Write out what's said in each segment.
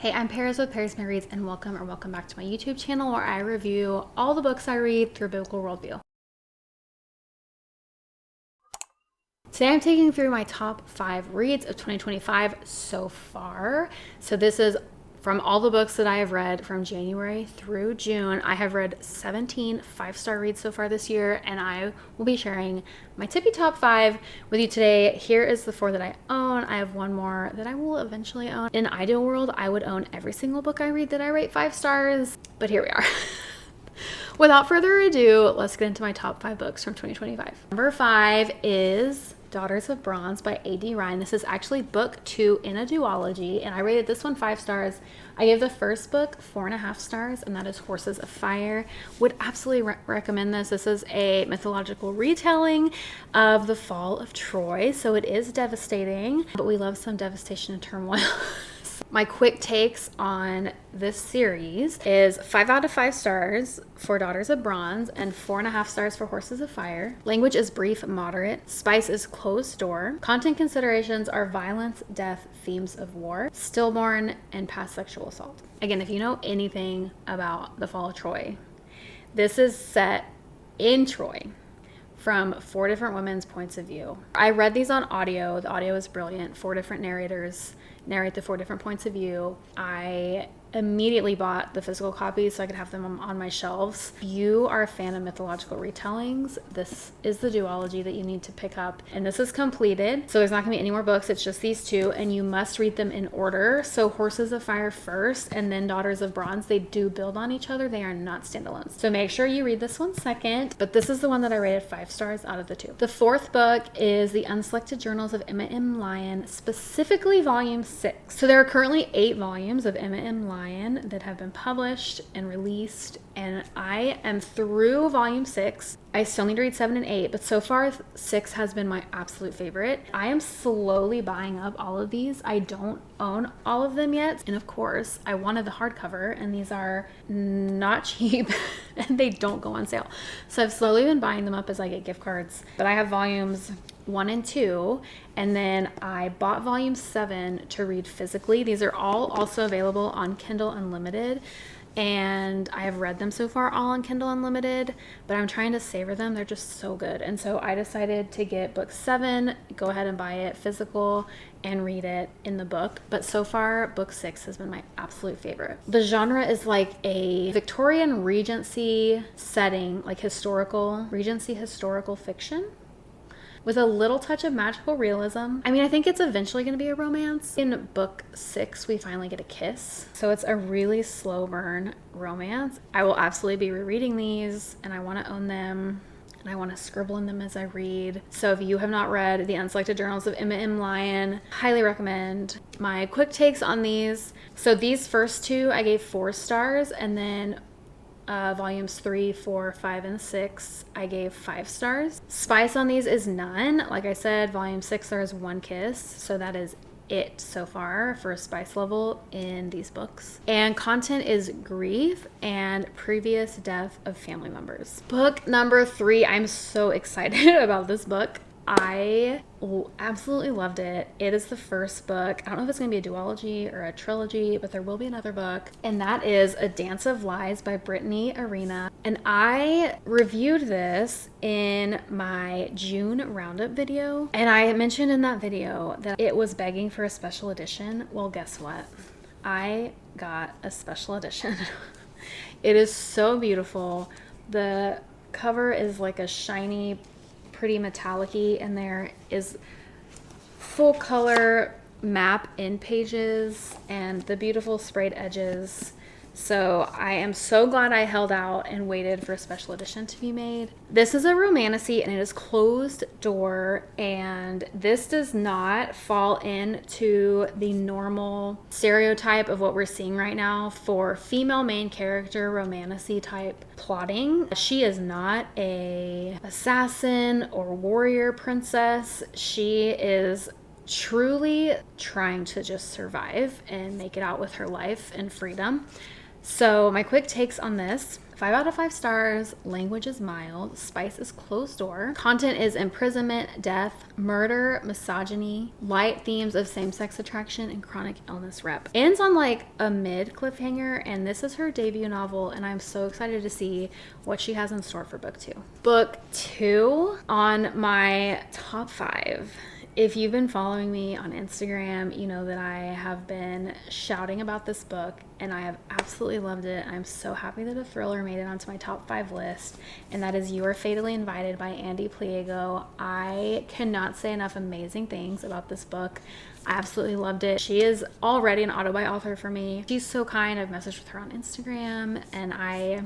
Hey, I'm Paris with Paris My Reads, and welcome back to my YouTube channel where I review all the books I read through a biblical worldview. Today I'm taking through my top 5 reads of 2025 so far. So this is from all the books that I have read from January through June. I have read 17 5-star reads so far this year, and I will be sharing my tippy top 5 with you today. Here is the 4 that I own. I have one more that I will eventually own. In an ideal world, I would own every single book I read that I rate 5 stars, but here we are. Without further ado, let's get into my top 5 books from 2025. Number 5 is Daughters of Bronze by A.D. Ryan. This is actually book 2 in a duology, and I rated this one 5 stars. I gave the first book 4.5 stars, and that is Horses of Fire. Would absolutely recommend this. This is a mythological retelling of the fall of Troy, so it is devastating, but we love some devastation and turmoil. My quick takes on this series is 5 out of 5 stars for Daughters of Bronze and 4.5 stars for Horses of Fire. Language is brief, moderate. Spice is closed door. Content considerations are violence, death, themes of war, stillborn, and past sexual assault. Again, if you know anything about the fall of Troy, this is set in Troy from 4 different women's points of view. I read these on audio. The audio is brilliant. 4 different narrators narrate the 4 different points of view. I immediately bought the physical copies so I could have them on my shelves. If you are a fan of mythological retellings, this is the duology that you need to pick up. And this is completed, so there's not gonna be any more books. It's just these 2, and you must read them in order. So Horses of Fire first, and then Daughters of Bronze. They do build on each other. They are not standalones. So make sure you read this one second, but this is the one that I rated 5 stars out of the 2. The 4th book is The Unselected Journals of Emma M. Lyon, specifically volume 6. So there are currently 8 volumes of Emma M. Lyon that have been published and released, and I am through volume 6. I still need to read 7 and 8, but so far 6 has been my absolute favorite. I am slowly buying up all of these. I don't own all of them yet, and of course I wanted the hardcover, and these are not cheap and they don't go on sale, so I've slowly been buying them up as I get gift cards. But I have volumes 1 and 2, and then I bought volume 7 to read physically. These are all also available on Kindle Unlimited, and I have read them so far all on Kindle Unlimited, but I'm trying to savor them. They're just so good. And so I decided to get book 7, go ahead and buy it physical and read it in the book. But so far, book 6 has been my absolute favorite. The genre is like a Victorian Regency setting, like Regency historical fiction, with a little touch of magical realism. I mean, I think it's eventually going to be a romance. In book 6, we finally get a kiss. So it's a really slow burn romance. I will absolutely be rereading these, and I want to own them, and I want to scribble in them as I read. So if you have not read The Unselected Journals of Emma M. Lyon, highly recommend. My quick takes on these. So these first 2, I gave 4 stars, and then volumes 3, 4, 5, and 6, I gave 5 stars. Spice on these is none. Like I said, volume 6, there is 1 kiss, so that is it so far for a spice level in these books. And content is grief and previous death of family members. Book number 3, I'm so excited about this book. I absolutely loved it. It is the first book. I don't know if it's going to be a duology or a trilogy, but there will be another book. And that is A Dance of Lies by Brittany Arena. And I reviewed this in my June roundup video. And I mentioned in that video that it was begging for a special edition. Well, guess what? I got a special edition. It is so beautiful. The cover is like a shiny, pretty metallic-y, and there is full color map in pages and the beautiful sprayed edges. So I am so glad I held out and waited for a special edition to be made. This is a romantasy, and it is closed door, and this does not fall into the normal stereotype of what we're seeing right now for female main character romantasy type plotting. She is not a assassin or warrior princess. She is truly trying to just survive and make it out with her life and freedom. So my quick takes on this: 5 out of 5 stars. Language is mild. Spice is closed door. Content is imprisonment, death, murder, misogyny, light themes of same-sex attraction, and chronic illness rep. Ends on like a mid cliffhanger, and this is her debut novel, and I'm so excited to see what she has in store for book 2. Book 2 on my top 5. If you've been following me on Instagram, you know that I have been shouting about this book, and I have absolutely loved it. I'm so happy that a thriller made it onto my top 5 list, and that is You Are Fatally Invited by Andy Pliego. I cannot say enough amazing things about this book. I absolutely loved it. She is already an auto-buy author for me. She's so kind. I've messaged with her on Instagram, and I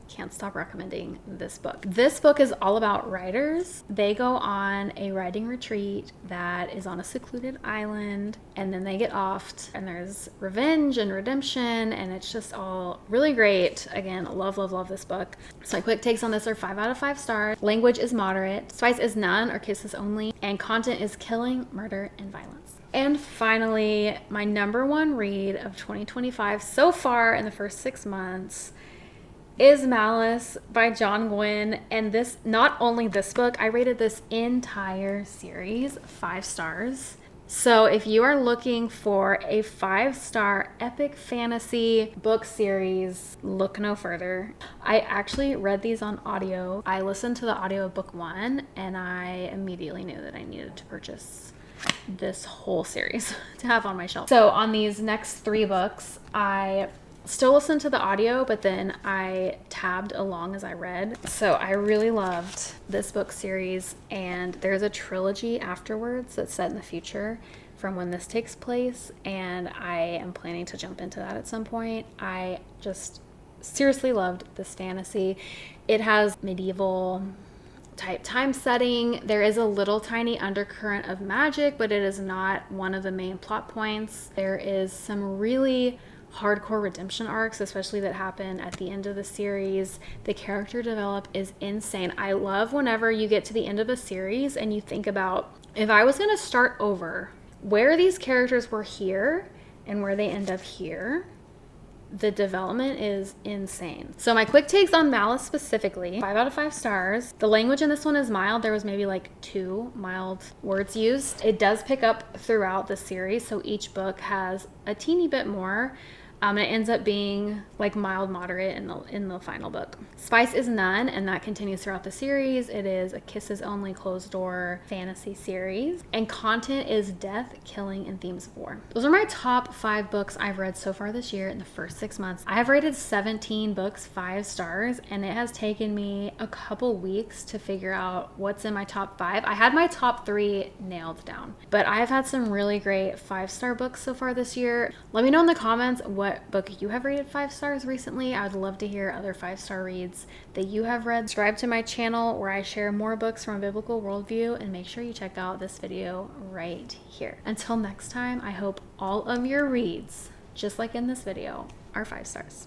can't stop recommending this book. This book is all about writers. They go on a writing retreat that is on a secluded island, and then they get offed, and there's revenge and redemption, and it's just all really great. Again, love, love, love this book. So my quick takes on this are 5 out of 5 stars. Language is moderate. Spice is none or kisses only. And content is killing, murder, and violence. And finally, my number 1 read of 2025 so far in the first 6 months is Malice by John Gwynne. And this, not only this book, I rated this entire series 5 stars. So if you are looking for a 5-star epic fantasy book series, look no further. I actually read these on audio. I listened to the audio of book 1, and I immediately knew that I needed to purchase this whole series to have on my shelf. So on these next 3 books, I still listened to the audio, but then I tabbed along as I read. So I really loved this book series, and there's a trilogy afterwards that's set in the future from when this takes place, and I am planning to jump into that at some point. I just seriously loved this fantasy. It has medieval type time setting. There is a little tiny undercurrent of magic, but it is not one of the main plot points. There is some really hardcore redemption arcs, especially that happen at the end of the series. The character develop is insane. I love whenever you get to the end of a series and you think about, if I was going to start over, where these characters were here and where they end up here, the development is insane. So my quick takes on Malice specifically: 5 out of 5 stars. The language in this one is mild. There was maybe like 2 mild words used. It does pick up throughout the series, so each book has a teeny bit more. It ends up being like mild, moderate in the final book. Spice is none, and that continues throughout the series. It is a kisses only, closed door fantasy series. And content is death, killing, and themes of war. Those are my top 5 books I've read so far this year in the first 6 months. I have rated 17 books 5 stars, and it has taken me a couple weeks to figure out what's in my top 5. I had my top 3 nailed down, but I've had some really great 5-star books so far this year. Let me know in the comments what book you have rated 5 stars recently. I would love to hear other 5-star reads that you have read. Subscribe to my channel where I share more books from a biblical worldview, and make sure you check out this video right here. Until next time, I hope all of your reads, just like in this video, are 5 stars.